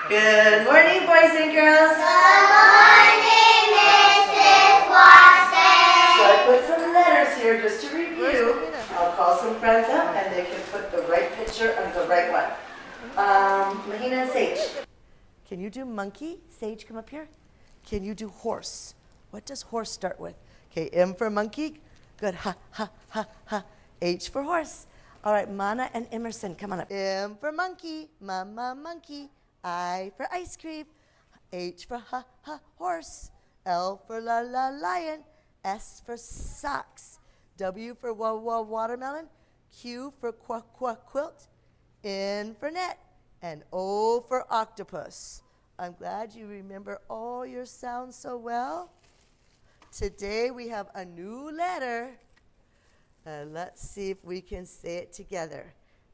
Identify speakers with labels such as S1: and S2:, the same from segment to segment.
S1: Good morning, boys and girls.
S2: Good morning, Mrs. Watson.
S1: So I put some letters here just to review. I'll call some friends up and they can put the right picture of the right one. Mahina and Sage. Can you do monkey? Sage, come up here. Can you do horse? What does horse start with? Okay, M for monkey. Good. Ha, ha, ha, ha. H for horse. All right, Mana and Emerson, come on up. M for monkey. Mama, monkey. I for ice cream. H for ha, ha, horse. L for la, la, lion. S for socks. W for wah, wah, watermelon. Q for qua, qua, quilt. N for net. And O for octopus. I'm glad you remember all your sounds so well. Today we have a new letter. Let's see if we can say it together.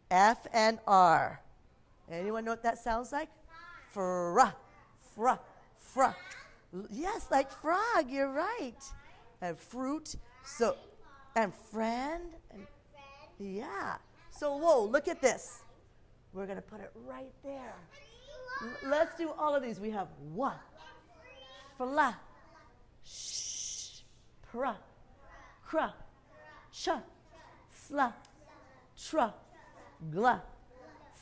S1: F and R. Anyone know what that sounds like? Fra, fra, fra. Yes, like frog, you're right. And fruit, so, and friend. And, yeah. So, whoa, look at this. We're going to put it right there. Let's do all of these. We have wa, fla, sh, pra, cra, cha, sla, tra, gla,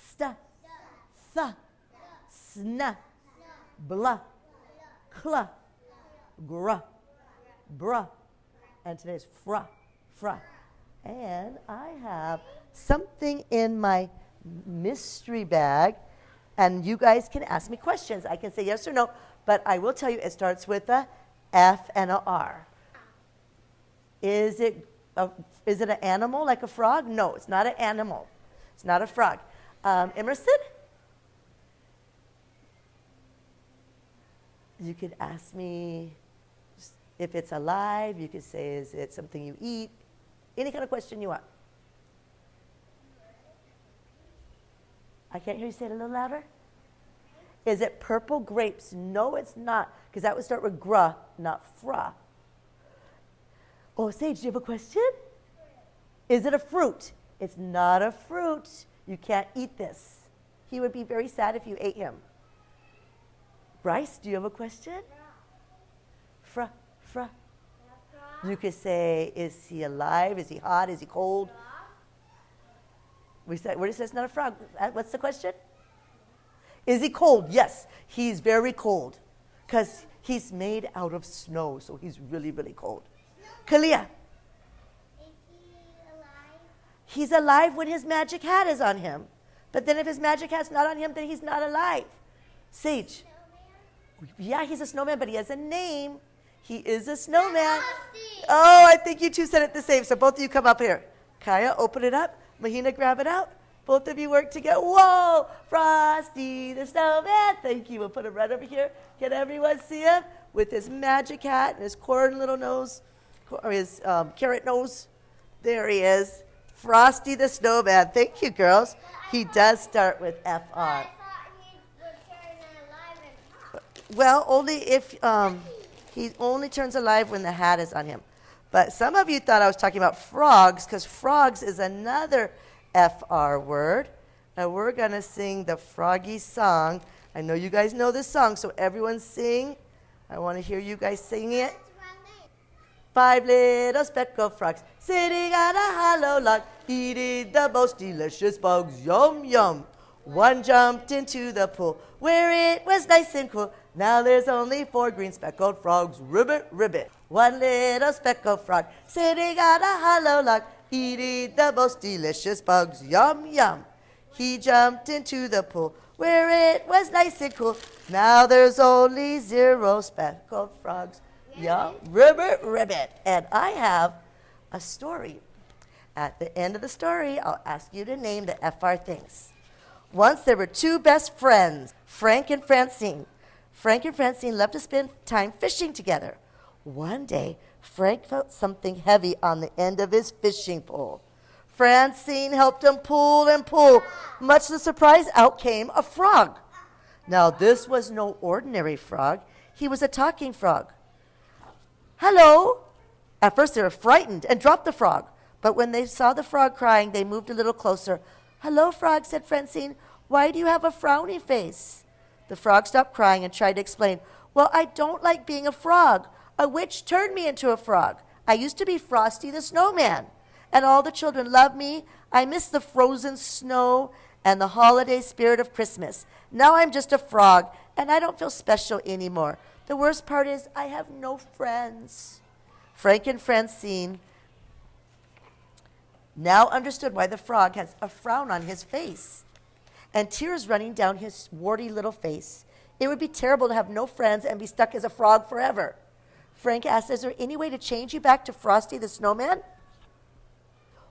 S1: sta, tha, sna, blah, cla, gra, bra, and today's fra, fra. And I have something in my mystery bag, and you guys can ask me questions. I can say yes or no, but I will tell you it starts with a F and a R. Is it an animal like a frog? No, it's not an animal. It's not a frog. Emerson? You could ask me if it's alive. You could say, is it something you eat? Any kind of question you want. I can't hear you say it a little louder. Is it purple grapes? No, it's not, because that would start with gra, not fra. Oh, Sage, do you have a question? Is it a fruit? It's not a fruit. You can't eat this. He would be very sad if you ate him. Bryce, do you have a question? Fra, fra. You could say, is he alive? Is he hot? Is he cold? We said it's not a frog. What's the question? Is he cold? Yes, he's very cold because he's made out of snow, so he's really, really cold. Kalia.
S2: Is he alive?
S1: He's alive when his magic hat is on him. But then if his magic hat's not on him, then he's not alive. Sage.
S2: Snowman?
S1: Yeah, he's a snowman, but he has a name. He is a snowman.
S2: Frosty.
S1: Oh, I think you two said it the same, so both of you come up here. Kaya, open it up. Mahina, grab it out. Both of you work together. Whoa, Frosty the snowman. Thank you. We'll put him right over here. Can everyone see him? With his magic hat and his corn little nose, or his carrot nose. There he is. Frosty the snowman. Thank you, girls. He does start with FR.
S2: I thought he would turn alive and hot.
S1: Well, only if he only turns alive when the hat is on him. But some of you thought I was talking about frogs, because frogs is another FR word. And we're going to sing the froggy song. I know you guys know this song, so everyone sing. I want to hear you guys sing it.
S2: What's my name?
S1: 5 little speckled frogs sitting on a hollow log, eating the most delicious bugs. Yum, yum. One jumped into the pool where it was nice and cool. Now there's only 4 green speckled frogs. Ribbit, ribbit. One little speckled frog sitting on a hollow log, eating the most delicious bugs. Yum, yum. He jumped into the pool where it was nice and cool. Now there's only 0 speckled frogs. Yum, ribbit, ribbit. And I have a story. At the end of the story, I'll ask you to name the FR things. Once there were 2 best friends, Frank and Francine. Frank and Francine loved to spend time fishing together. One day, Frank felt something heavy on the end of his fishing pole. Francine helped him pull and pull. Much to the surprise, out came a frog. Now, this was no ordinary frog. He was a talking frog. Hello. At first, they were frightened and dropped the frog. But when they saw the frog crying, they moved a little closer. Hello, frog, said Francine. Why do you have a frowny face? The frog stopped crying and tried to explain, well, I don't like being a frog. A witch turned me into a frog. I used to be Frosty the Snowman, and all the children love me. I miss the frozen snow and the holiday spirit of Christmas. Now I'm just a frog, and I don't feel special anymore. The worst part is I have no friends. Frank and Francine now understood why the frog has a frown on his face and tears running down his warty little face. It would be terrible to have no friends and be stuck as a frog forever. Frank asked, is there any way to change you back to Frosty the Snowman?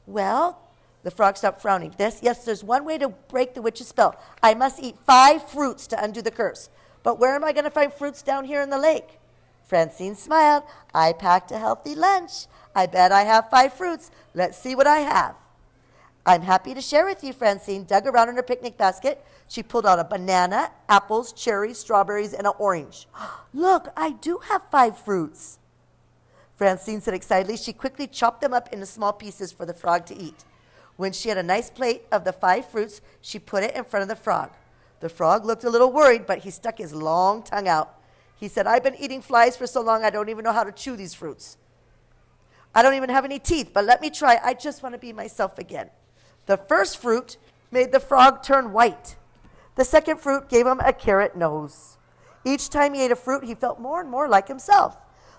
S1: Well, the frog stopped frowning. Yes, there's one way to break the witch's spell. I must eat 5 fruits to undo the curse. But where am I going to find fruits down here in the lake? Francine smiled. I packed a healthy lunch. I bet I have 5 fruits. Let's see what I have. I'm happy to share with you, Francine dug around in her picnic basket. She pulled out a banana, apples, cherries, strawberries, and an orange. Look, I do have 5 fruits. Francine said excitedly. She quickly chopped them up into small pieces for the frog to eat. When she had a nice plate of the 5 fruits, she put it in front of the frog. The frog looked a little worried, but he stuck his long tongue out. He said, I've been eating flies for so long, I don't even know how to chew these fruits. I don't even have any teeth, but let me try. I just want to be myself again. The first fruit made the frog turn white. The second fruit gave him a carrot nose. Each time he ate a fruit, he felt more and more like himself.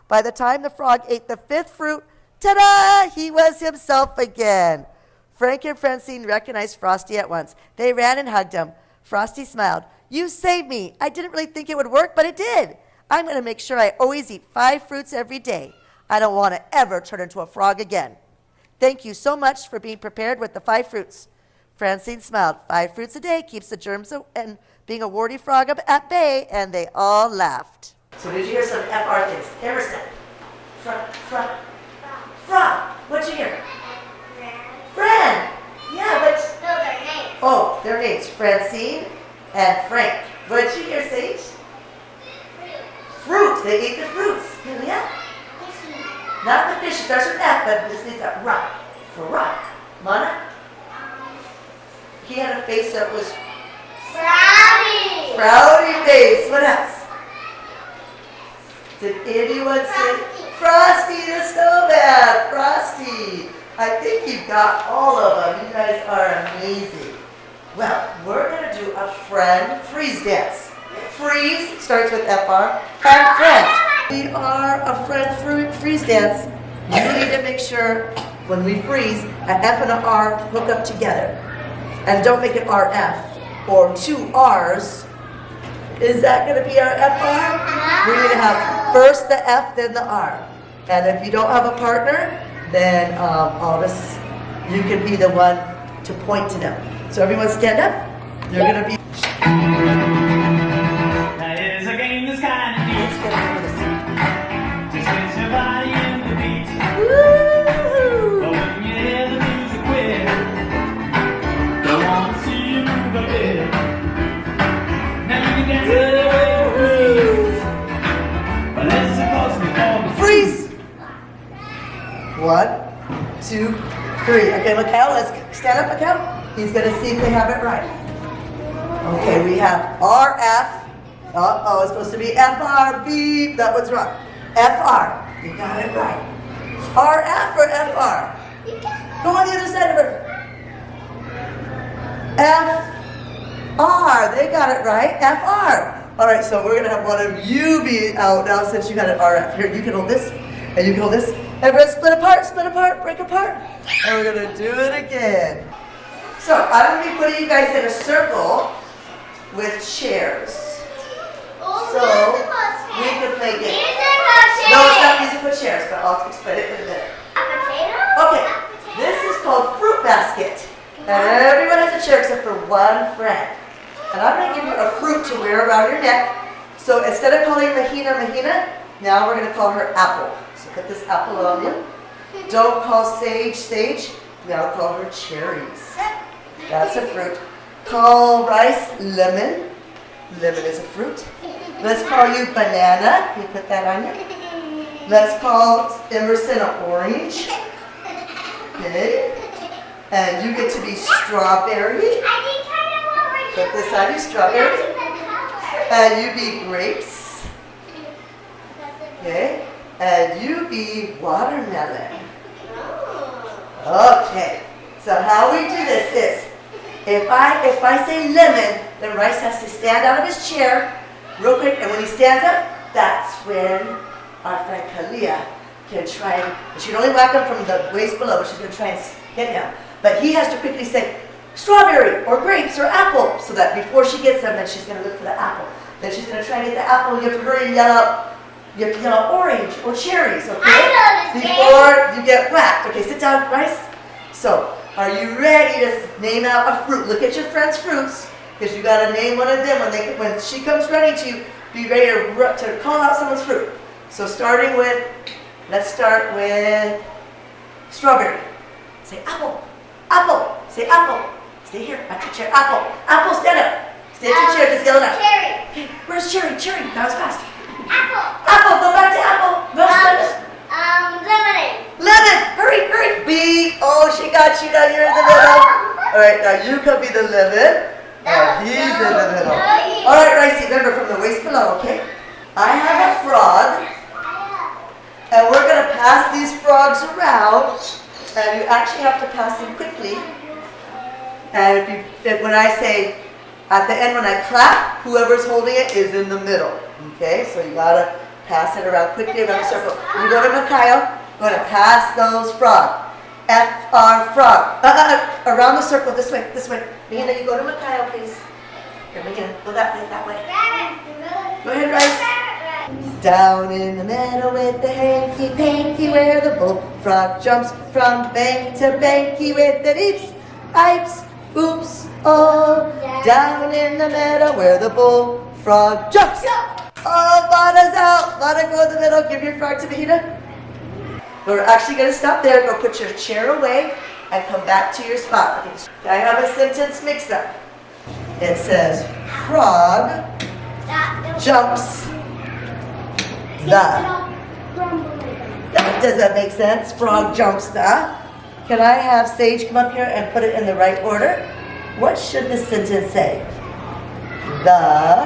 S1: By the time the frog ate the 5th fruit, ta-da! He was himself again. Frank and Francine recognized Frosty at once. They ran and hugged him. Frosty smiled. You saved me. I didn't really think it would work, but it did. I'm going to make sure I always eat 5 fruits every day. I don't want to ever turn into a frog again. Thank you so much for being prepared with the 5 fruits. Francine smiled. 5 fruits a day keeps the germs and being a warty frog at bay, and they all laughed. So did you hear some FR things? Emerson. Frog. What'd you hear? Friend. Yeah, but...
S2: No, their names.
S1: Oh, their names. Francine and Frank. What'd you hear, Sage? Fruit. They ate the fruits. Yeah. Not the fish. It starts with F, but this needs a rock. For rock. Mana? He had a face that was...
S2: Frowny.
S1: Frowny face. What else? Did anyone say... Frosty the Snowman. Frosty. I think you got all of them. You guys are amazing. Well, we're going to do a friend freeze dance. Freeze starts with FR and friend. We are a friend freeze dance. You need to make sure when we freeze, an F and an R hook up together. And don't make it RF or 2 R's. Is that going to be our FR? We need to have first the F, then the R. And if you don't have a partner, then you can be the one to point to them. So everyone stand up. You're going to be...
S3: That is a game that's kind of neat. Just gets your body in the beat.
S1: Woo!
S3: But when you hear the music quit, don't want to see you move a bit. Now you can dance a little way to freeze. But let's suppose we all
S1: Freeze! 1, 2, 3. Okay, Mikhail, let's stand up, Mikhail. He's going to see if they have it right. Okay, we have RF. Uh-oh, it's supposed to be FR. Beep. That one's wrong. FR. You got it right. RF or FR? Go on the other side of her. FR. They got it right. FR. All right, so we're going to have one of you be out now since you got it RF. Here, you can hold this, and you can hold this. Everyone split apart, break apart. And we're going to do it again. So I'm going to be putting you guys in a circle with chairs. So we can play games. No, it's not musical chairs, but I'll explain it in a minute. Okay, this is called Fruit Basket. And everyone has a chair except for one friend. And I'm going to give you a fruit to wear around your neck. So instead of calling Mahina, now we're going to call her Apple. So put this apple on you. Don't call Sage. Now call her Cherries. That's a fruit. Call Rice Lemon. Lemon is a fruit. Let's call you Banana. You put that on you. Let's call Emerson an Orange. Okay. And you get to be Strawberry. Put this on you, Strawberry. And you be grapes. Okay. And you be watermelon. Okay. So how we do this is, if I say lemon, then Rice has to stand out of his chair real quick, and when he stands up, that's when our friend Kalia can try and she can only whack him from the waist below, but she's going to try and hit him. But he has to quickly say strawberry or grapes or apple, so that before she gets them, then she's going to look for the apple. Then she's going to try and get the apple, and you have to hurry and yell out, you have to yell out orange or cherries, okay?
S2: I know this game.
S1: Before you get whacked. Okay, sit down, Rice. So, are you ready to name out a fruit? Look at your friend's fruits, because you got to name one of them when she comes running to you. Be ready to call out someone's fruit. So let's start with strawberry. Say apple, apple. Say apple. Stay here at your chair. Apple, apple. Stand up. Stay at your chair. Just yell it out.
S2: Cherry.
S1: Okay, where's cherry? Cherry. That was fast.
S2: Apple.
S1: Apple. Go back to apple. No,
S2: Lemonade.
S1: lemon. Hurry, hurry. B. Oh, she got you. Now you're in the middle. All right, now you can be the lemon. And he's in the middle. All right, Ricey, remember from the waist below, okay? I have a frog, and we're going to pass these frogs around, and you actually have to pass them quickly. And when I say, at the end when I clap, whoever's holding it is in the middle, okay? So you got to pass it around quickly around the circle. When you go to Mikhail, you're going to pass those frogs. F-R frog. Around the circle, this way, this way. Mahina, you go to Mikhail, please. Here, Mahina, go that way. Go ahead, Rice. Down in the meadow with the hanky-panky, where the bullfrog jumps from bank to banky with the deeps, ipes, oops, oh. Down in the meadow where the bullfrog jumps. Oh, Vana's out. Vana, go in the middle. Give your frog to Mahina. We're actually going to stop there. Go put your chair away and come back to your spot. I have a sentence mix-up. It says, frog jumps the. Does that make sense? Frog jumps the. Can I have Sage come up here and put it in the right order? What should the sentence say? The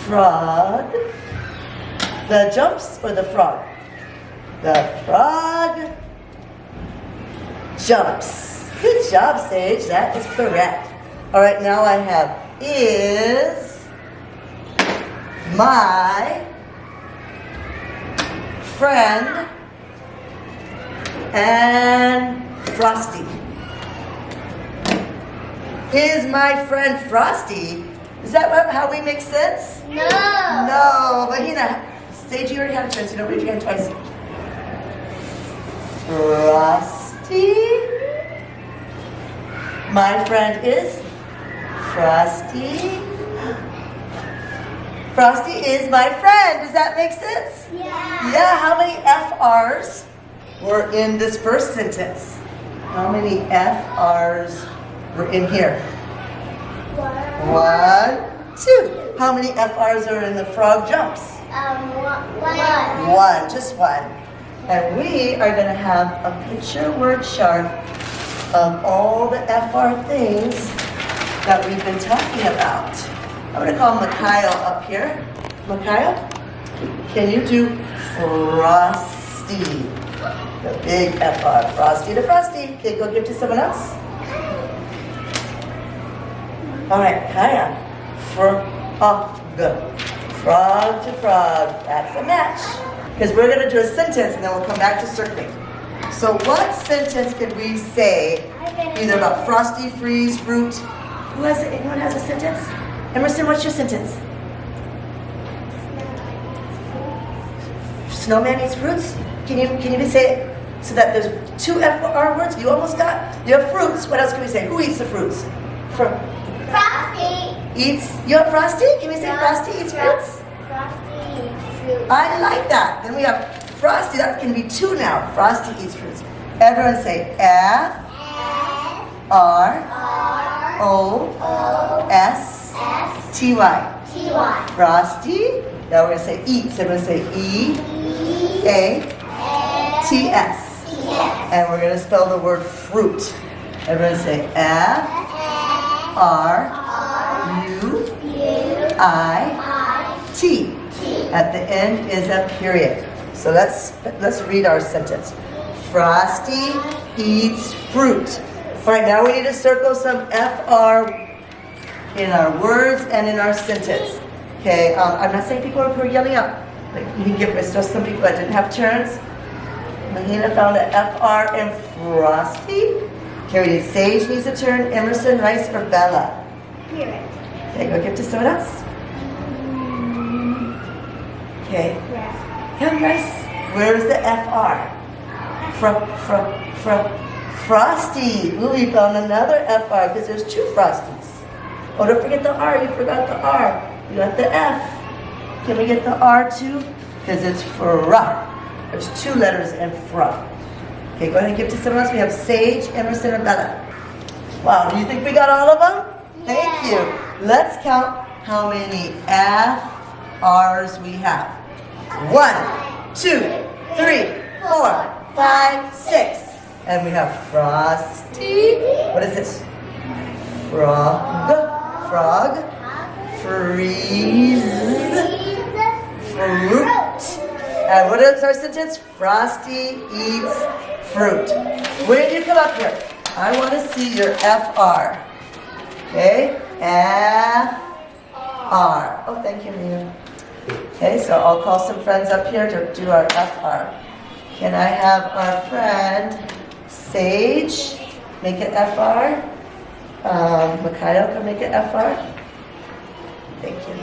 S1: frog. The jumps or the frog? The frog jumps. Good job, Sage. That is correct. All right, now I have is my friend and Frosty. Is my friend Frosty? Is that how we make sense?
S2: No.
S1: No, Mahina. Sage, you already had a chance. You don't raise your hand twice. Frosty. My friend is Frosty. Frosty is my friend. Does that make sense?
S2: Yeah.
S1: Yeah, how many FRs were in this first sentence? How many FRs were in here? One, two. How many FRs are in the frog jumps?
S2: One.
S1: One, just one. And we are going to have a picture word chart of all the FR things that we've been talking about. I'm going to call Mikhail up here. Mikhail, can you do Frosty? The big FR. Frosty to Frosty. Okay, go give to someone else. All right, Kaya. Frog. Frog to frog. That's a match. Because we're going to do a sentence and then we'll come back to circling. So what sentence could we say either about Frosty, freeze, fruit? Who has it? Anyone has a sentence? Emerson, what's your sentence? Snowman eats fruits? Can you say it so that there's two FR words? You almost got. You have fruits. What else can we say? Who eats the fruits?
S2: Frosty.
S1: Eats. You have Frosty? Can we say Frosty eats fruits?
S2: Frosty eats fruit.
S1: I like that. Then we have Frosty. That can be two now. Frosty eats fruits. Everyone say F R O S T Y.
S2: T-Y.
S1: Frosty. Now we're going to say eats. So we're going to say E A T S. And we're going to spell the word fruit. Everyone say F R U I-T. At the end is a period. So let's read our sentence. Frosty eats fruit. All right, now we need to circle some FR in our words and in our sentence. Okay, I'm not saying people who are yelling out. Like, you can give it's just some people that didn't have turns. Mahina found an FR in Frosty. Okay, we need Sage needs a turn, Emerson, Rice, or Bella.
S2: Period.
S1: Okay, go give it to someone else. Okay. Yeah, Rice. Where's the FR? From Frosty. Ooh, we found another FR because there's two Frosties. Oh, don't forget the R. You forgot the R. You got the F. Can we get the R too? Because it's fra. There's two letters in fra. Okay, go ahead and give it to someone else. We have Sage, Emerson, and Bella. Wow, do you think we got all of them? Thank you. Let's count how many FRs we have. 1, 2, 3, 4, 5, 6. And we have Frosty. What is this? Frog. Freeze. Fruit. And what is our sentence? Frosty eats fruit. When did you come up here? I want to see your FR. Okay? FR. Oh, thank you, Mia. Okay, so I'll call some friends up here to do our FR. Can I have our friend Sage make it FR? Mikhail can make it FR? Thank you.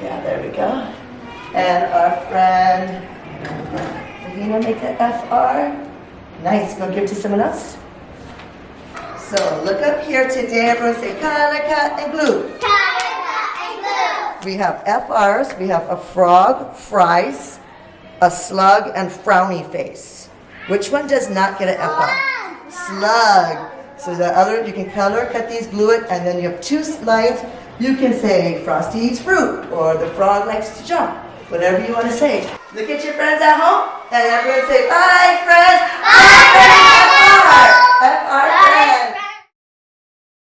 S1: Yeah, there we go. And our friend Davina make it FR. Nice. Go give it to someone else. So look up here today. Everyone say Kanika and glue. We have FRs. We have a frog, fries, a slug, and frowny face. Which one does not get an FR? Slug. So the other, you can color, cut these, glue it, and then you have two lines. You can say Frosty eats fruit, or the frog likes to jump. Whatever you want to say. Look at your friends at home, and everyone say, bye, friends. Bye, friends.